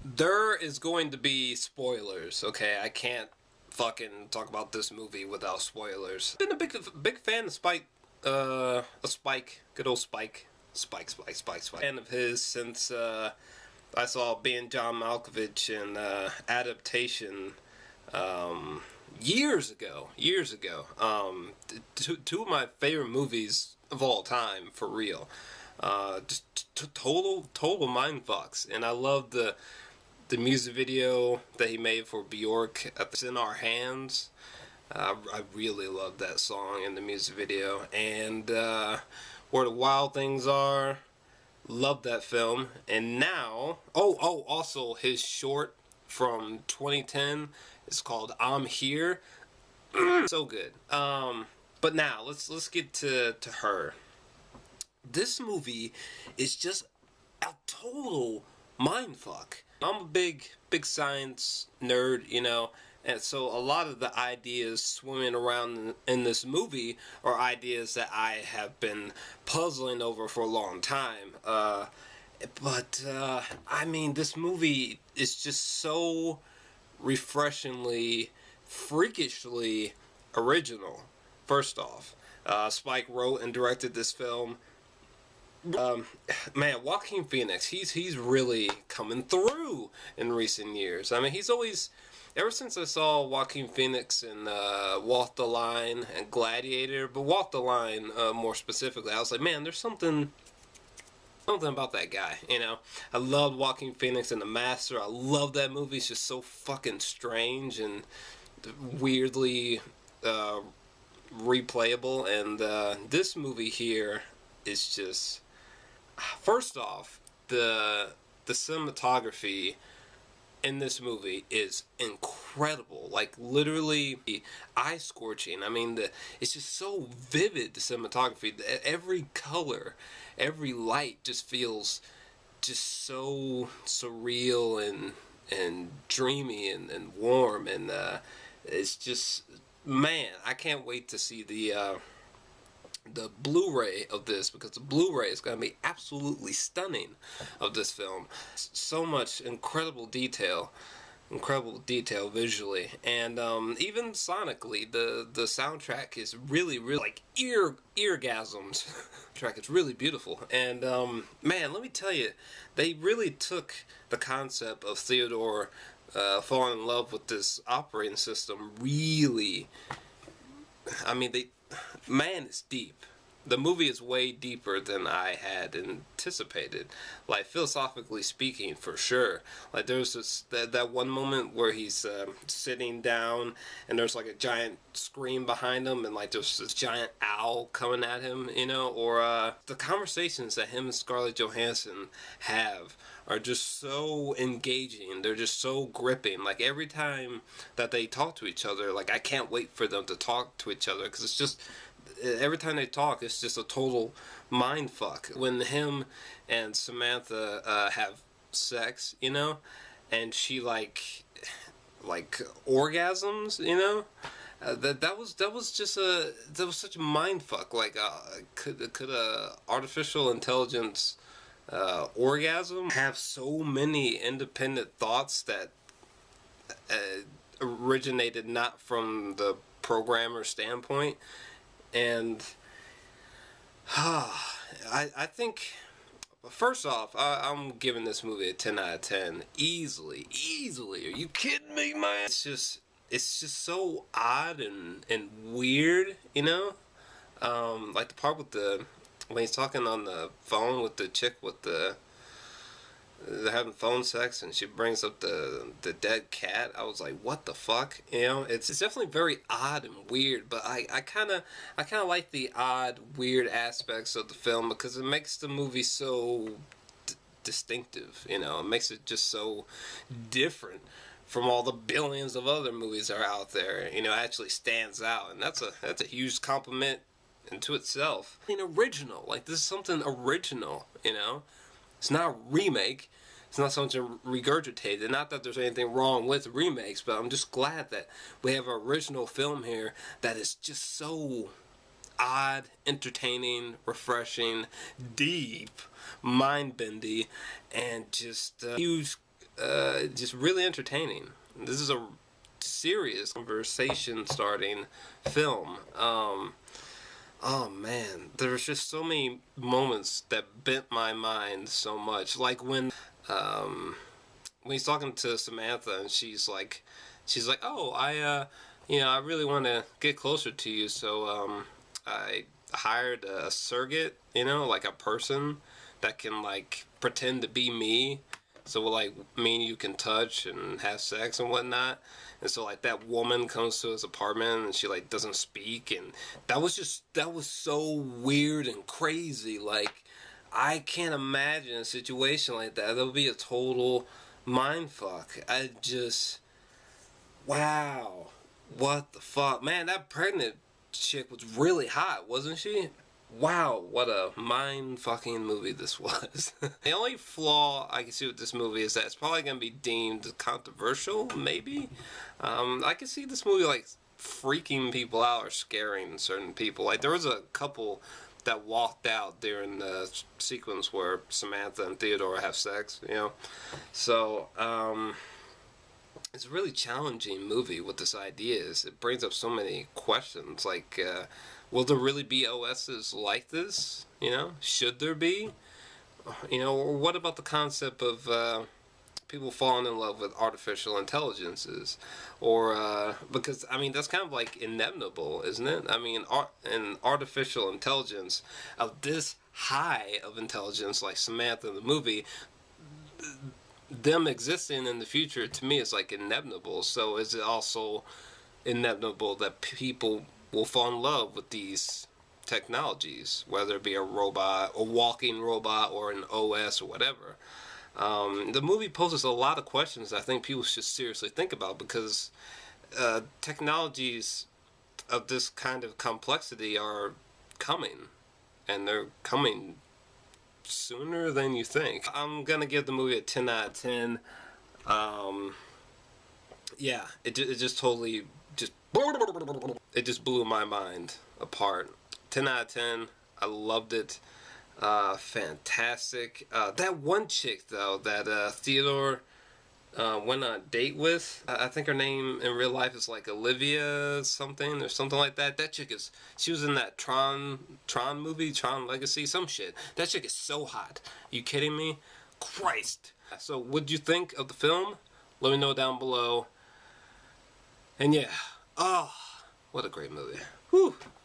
There is going to be spoilers, okay? I can't fucking talk about this movie without spoilers. Been a big fan of Spike, good old Spike. Fan of his since I saw being John Malkovich in Adaptation years ago. Two of my favorite movies of all time, for real. Just total mind fucks, and I love the music video that he made for Bjork. It's in Our Hands. I really love that song in the music video, and Where the Wild Things Are. Love that film. And now, also his short from 2010 is called I'm Here. So good. But now let's get to her. This movie is just a total mindfuck. I'm a big science nerd, you know, and so a lot of the ideas swimming around in this movie are ideas that I have been puzzling over for a long time. But I mean, this movie is just so refreshingly, freakishly original. First off, Spike wrote and directed this film. Man, Joaquin Phoenix, he's really coming through in recent years. I mean, he's always, ever since I saw Joaquin Phoenix in Walk the Line and Gladiator, but Walk the Line more specifically, I was like, man, there's something about that guy, you know. I loved Joaquin Phoenix in The Master. I love that movie. It's just so fucking strange and weirdly replayable. And this movie here is just, first off, the cinematography in this movie is incredible, like literally eye scorching. I mean, it's just so vivid, the cinematography. Every color, every light just feels just so surreal and dreamy and warm, and it's just, man, I can't wait to see the Blu-ray of this, because the Blu-ray is going to be absolutely stunning of this film. So much incredible detail visually, and even sonically, the soundtrack is really like eargasms. Track is really beautiful, and man, let me tell you, they really took the concept of Theodore falling in love with this operating system. Really, I mean, man, it's deep. The movie is way deeper than I had anticipated, like philosophically speaking, for sure. Like there's that one moment where he's sitting down and there's like a giant scream behind him, and like there's this giant owl coming at him, you know, or the conversations that him and Scarlett Johansson have are just so engaging. They're just so gripping. Like every time that they talk to each other, like I can't wait for them to talk to each other, because it's just, every time they talk, it's just a total mind fuck. When him and Samantha have sex, you know, and she like orgasms, you know, that was such a mind fuck. Like could a artificial intelligence orgasm have so many independent thoughts that originated not from the programmer standpoint? And I think, first off, I'm giving this movie a 10 out of 10 easily. Are you kidding me, man? It's just so odd and weird, you know. Like the part with when he's talking on the phone with the chick with they're having phone sex, and she brings up the dead cat. I was like, what the fuck, you know? It's definitely very odd and weird, but I kind of like the odd, weird aspects of the film, because it makes the movie so distinctive, you know. It makes it just so different from all the billions of other movies that are out there. You know, it actually stands out, and that's a huge compliment into itself. I mean, original, like this is something original, you know. It's not a remake. It's not something regurgitated. Not that there's anything wrong with remakes, but I'm just glad that we have an original film here that is just so odd, entertaining, refreshing, deep, mind-bendy, and just huge just really entertaining. This is a serious conversation starting film. Oh man, there's just so many moments that bent my mind so much. Like um, when he's talking to Samantha and she's like, oh, I really want to get closer to you, so I hired a surrogate, like a person that can like pretend to be me, so like me and you can touch and have sex and whatnot. And so like that woman comes to his apartment and she like doesn't speak, and that was so weird and crazy. Like I can't imagine a situation like that. That would be a total mind fuck. I just wow. What the fuck? Man, that pregnant chick was really hot, wasn't she? Wow, what a mind fucking movie this was. The only flaw I can see with this movie is that it's probably going to be deemed controversial, maybe. I can see this movie like freaking people out or scaring certain people. Like there was a couple that walked out during the sequence where Samantha and Theodore have sex. So, it's a really challenging movie what this idea is. It brings up so many questions. Like, will there really be OSs like this? Should there be? Or what about the concept of people falling in love with artificial intelligences? Or, because, I mean, that's kind of like inevitable, isn't it? I mean, an artificial intelligence of this high of intelligence, like Samantha in the movie, them existing in the future to me is like inevitable. So is it also inevitable that people will fall in love with these technologies, whether it be a robot, a walking robot, or an OS or whatever? The movie poses a lot of questions that I think people should seriously think about, because technologies of this kind of complexity are coming, and they're coming sooner than you think. I'm gonna give the movie a 10 out of 10. Yeah, it just totally it just blew my mind apart. 10 out of 10. I loved it. Fantastic. That one chick though that Theodore went on a date with. I think her name in real life is like Olivia something or something like that. That chick she was in that Tron movie, Tron Legacy, some shit. That chick is so hot. You kidding me? Christ. So what'd you think of the film? Let me know down below. And yeah, oh, what a great movie. Whew.